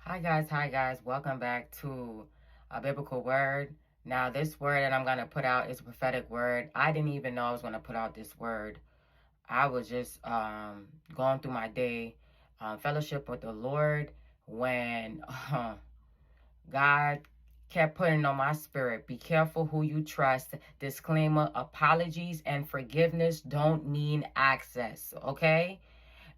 Hi guys, welcome back to a biblical word. Now, this word that I'm going to put out is a prophetic word. I didn't even know I was going to put out this word. I was just going through my day, fellowship with the Lord, when God kept putting on my spirit, be careful who you trust. Disclaimer, apologies and forgiveness don't mean access, okay?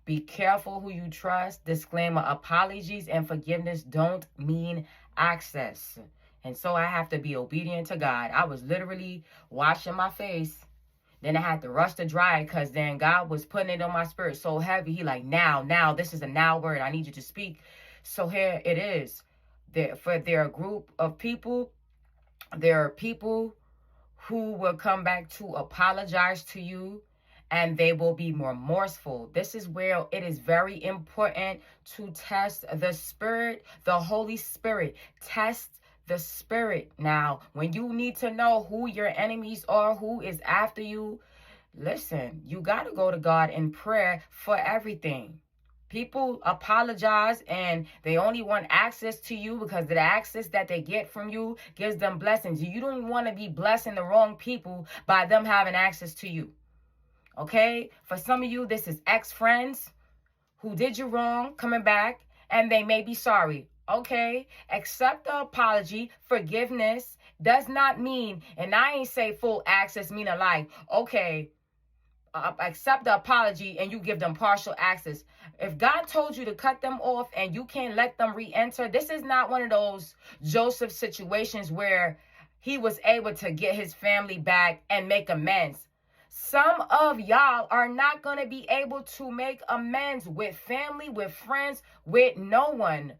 Be careful who you trust. Disclaimer, apologies and forgiveness don't mean access. And so I have to be obedient to God. I was literally washing my face. Then I had to rush to dry it because then God was putting it on my spirit so heavy. He like, now, this is a now word. I need you to speak. So here it is. There are a group of people. There are people who will come back to apologize to you, and they will be more remorseful. This is where it is very important to test the spirit, the Holy Spirit. Test the spirit. Now, when you need to know who your enemies are, who is after you, listen, you got to go to God in prayer for everything. People apologize and they only want access to you because the access that they get from you gives them blessings. You don't want to be blessing the wrong people by them having access to you. Okay? For some of you, this is ex-friends who did you wrong coming back and they may be sorry. Okay? Accept the apology. Forgiveness does not mean, and I ain't say full access mean like, okay, accept the apology and you give them partial access. If God told you to cut them off and you can't let them re-enter, this is not one of those Joseph situations where he was able to get his family back and make amends. Some of y'all are not going to be able to make amends with family, with friends, with no one.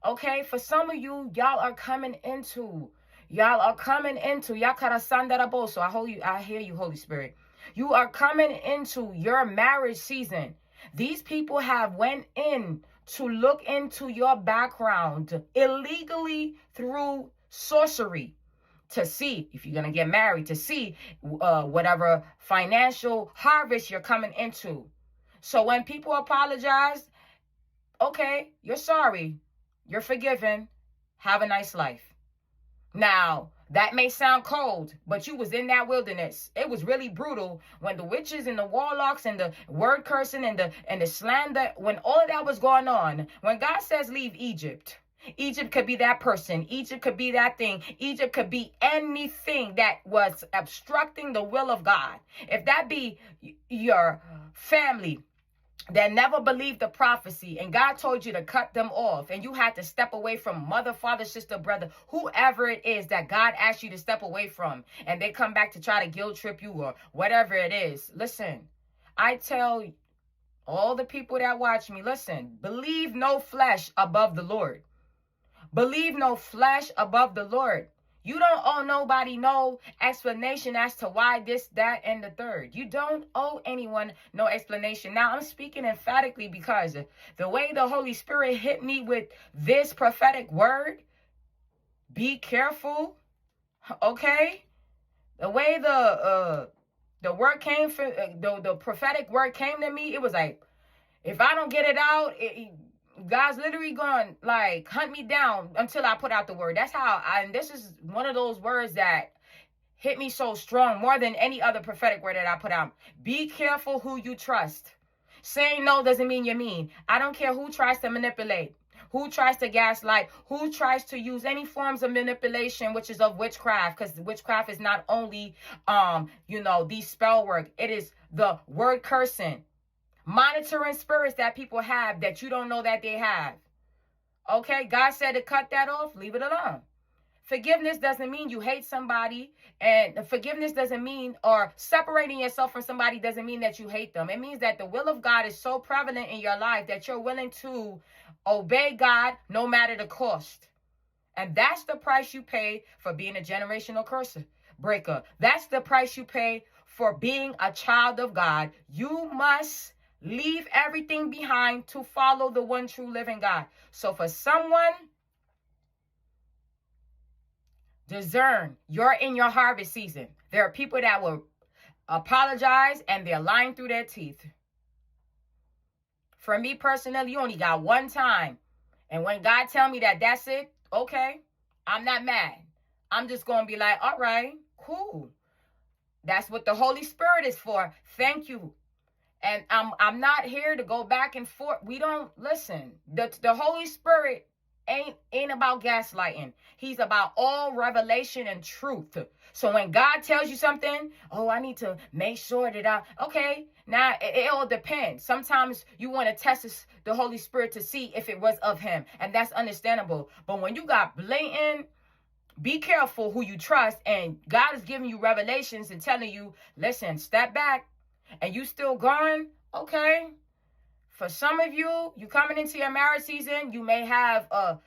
Okay? For some of you, y'all are coming into Yakarasandaraboso. I hear you, Holy Spirit. You are coming into your marriage season. These people have went in to look into your background illegally through sorcery to see if you're going to get married, to see whatever financial harvest you're coming into. So when people apologize, okay, you're sorry. You're forgiven. Have a nice life. Now, that may sound cold, but you was in that wilderness. It was really brutal when the witches and the warlocks and the word cursing and the slander, when all of that was going on. When God says leave Egypt, Egypt could be that person. Egypt could be that thing. Egypt could be anything that was obstructing the will of God. If that be your family that never believed the prophecy and God told you to cut them off and you had to step away from mother, father, sister, brother, whoever it is that God asked you to step away from, and they come back to try to guilt trip you or whatever it is. Listen, I tell all the people that watch me, listen, believe no flesh above the Lord. Believe no flesh above the Lord. You don't owe nobody no explanation as to why this, that, and the third. You don't owe anyone no explanation. Now, I'm speaking emphatically because the way the Holy Spirit hit me with this prophetic word, be careful, okay? The way the word came, for the prophetic word came to me, it was like, if I don't get it out, God's literally going like hunt me down until I put out the word. That's how and this is one of those words that hit me so strong, more than any other prophetic word that I put out. Be careful who you trust. Saying no doesn't mean you're mean. I don't care who tries to manipulate, who tries to gaslight, who tries to use any forms of manipulation, which is of witchcraft, because witchcraft is not only these spell work. It is the word cursing, monitoring spirits that people have that you don't know that they have. Okay, God said to cut that off, leave it alone. Forgiveness doesn't mean you hate somebody, and forgiveness doesn't mean, or separating yourself from somebody doesn't mean that you hate them. It means that the will of God is so prevalent in your life that you're willing to obey God no matter the cost. And that's the price you pay for being a generational curse breaker. That's the price you pay for being a child of God. You must leave everything behind to follow the one true living God. So for someone, discern, you're in your harvest season. There are people that will apologize and they're lying through their teeth. For me personally, you only got one time And when God tell me that that's it, okay, I'm not mad. I'm just going to be like, all right, cool. That's what the Holy Spirit is for. Thank you. And I'm not here to go back and forth. We don't listen. The Holy Spirit ain't about gaslighting. He's about all revelation and truth. So when God tells you something, oh, I need to make sure that okay, now it all depends. Sometimes you want to test the Holy Spirit to see if it was of him, and that's understandable. But when you got blatant, be careful who you trust, and God is giving you revelations and telling you, listen, step back, and you still going, okay. For some of you, you coming into your marriage season, you may have a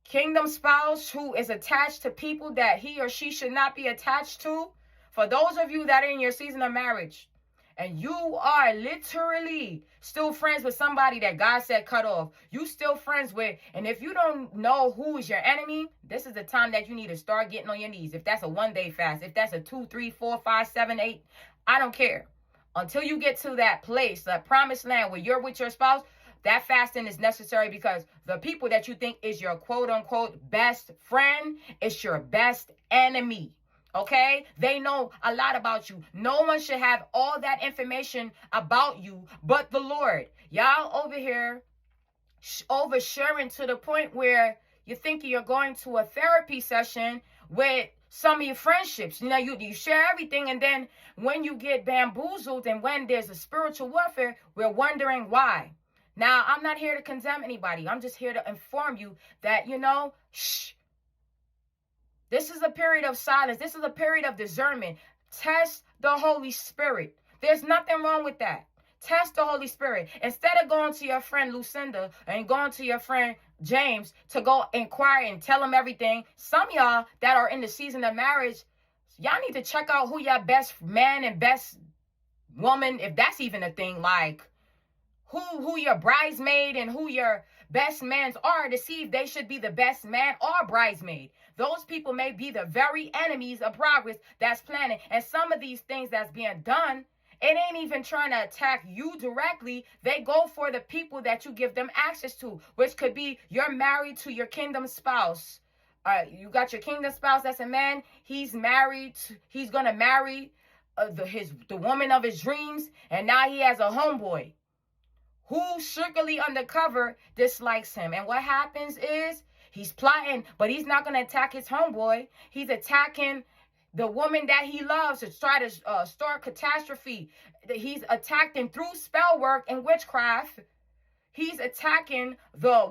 kingdom spouse who is attached to people that he or she should not be attached to. For those of you that are in your season of marriage, and you are literally still friends with somebody that God said cut off, you still friends with, and if you don't know who is your enemy, this is the time that you need to start getting on your knees. If that's a 1-day fast, if that's a 2, 3, 4, 5, 7, 8, I don't care. Until you get to that place, that promised land where you're with your spouse, that fasting is necessary, because the people that you think is your quote unquote best friend is your best enemy. Okay? They know a lot about you. No one should have all that information about you but the Lord. Y'all over here oversharing to the point where you're thinking you're going to a therapy session with some of your friendships. You know, you share everything, and then when you get bamboozled and when there's a spiritual warfare, we're wondering why. Now, I'm not here to condemn anybody. I'm just here to inform you that, shh. This is a period of silence. This is a period of discernment. Test the Holy Spirit. There's nothing wrong with that. Test the Holy Spirit. Instead of going to your friend Lucinda and going to your friend James to go inquire and tell them everything, some of y'all that are in the season of marriage, y'all need to check out who your best man and best woman, if that's even a thing, like who your bridesmaid and who your best mans are, to see if they should be the best man or bridesmaid. Those people may be the very enemies of progress that's planning. And some of these things that's being done, it ain't even trying to attack you directly. They go for the people that you give them access to, which could be you're married to your kingdom spouse. You got your kingdom spouse that's a man. He's married. He's going to marry the woman of his dreams. And now he has a homeboy who secretly undercover dislikes him. And what happens is he's plotting, but he's not going to attack his homeboy. He's attacking the woman that he loves to try to start catastrophe. He's attacking through spell work and witchcraft. He's attacking the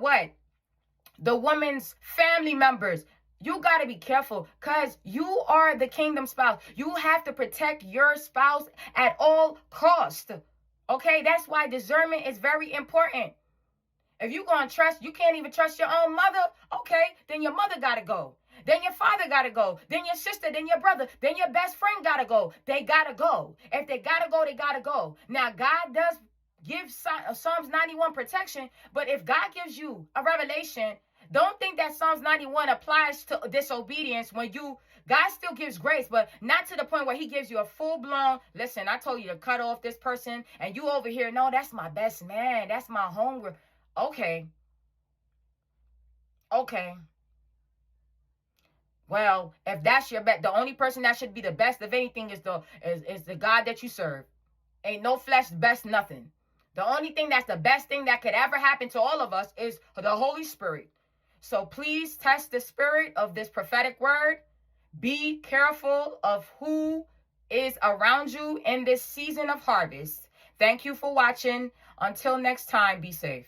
woman's family members. You got to be careful, because you are the kingdom spouse. You have to protect your spouse at all costs. Okay, that's why discernment is very important. If you're going to trust, you can't even trust your own mother, okay, then your mother got to go. Then your father got to go. Then your sister, then your brother, then your best friend got to go. They got to go. If they got to go, they got to go. Now, God does give Psalms 91 protection, but if God gives you a revelation, don't think that Psalms 91 applies to disobedience when God still gives grace, but not to the point where he gives you a full-blown, listen, I told you to cut off this person, and you over here, no, that's my best man. That's my homegirl. Okay. Well, if that's your best, the only person that should be the best of anything is the God that you serve. Ain't no flesh best nothing. The only thing that's the best thing that could ever happen to all of us is the Holy Spirit. So please test the spirit of this prophetic word. Be careful of who is around you in this season of harvest. Thank you for watching. Until next time, be safe.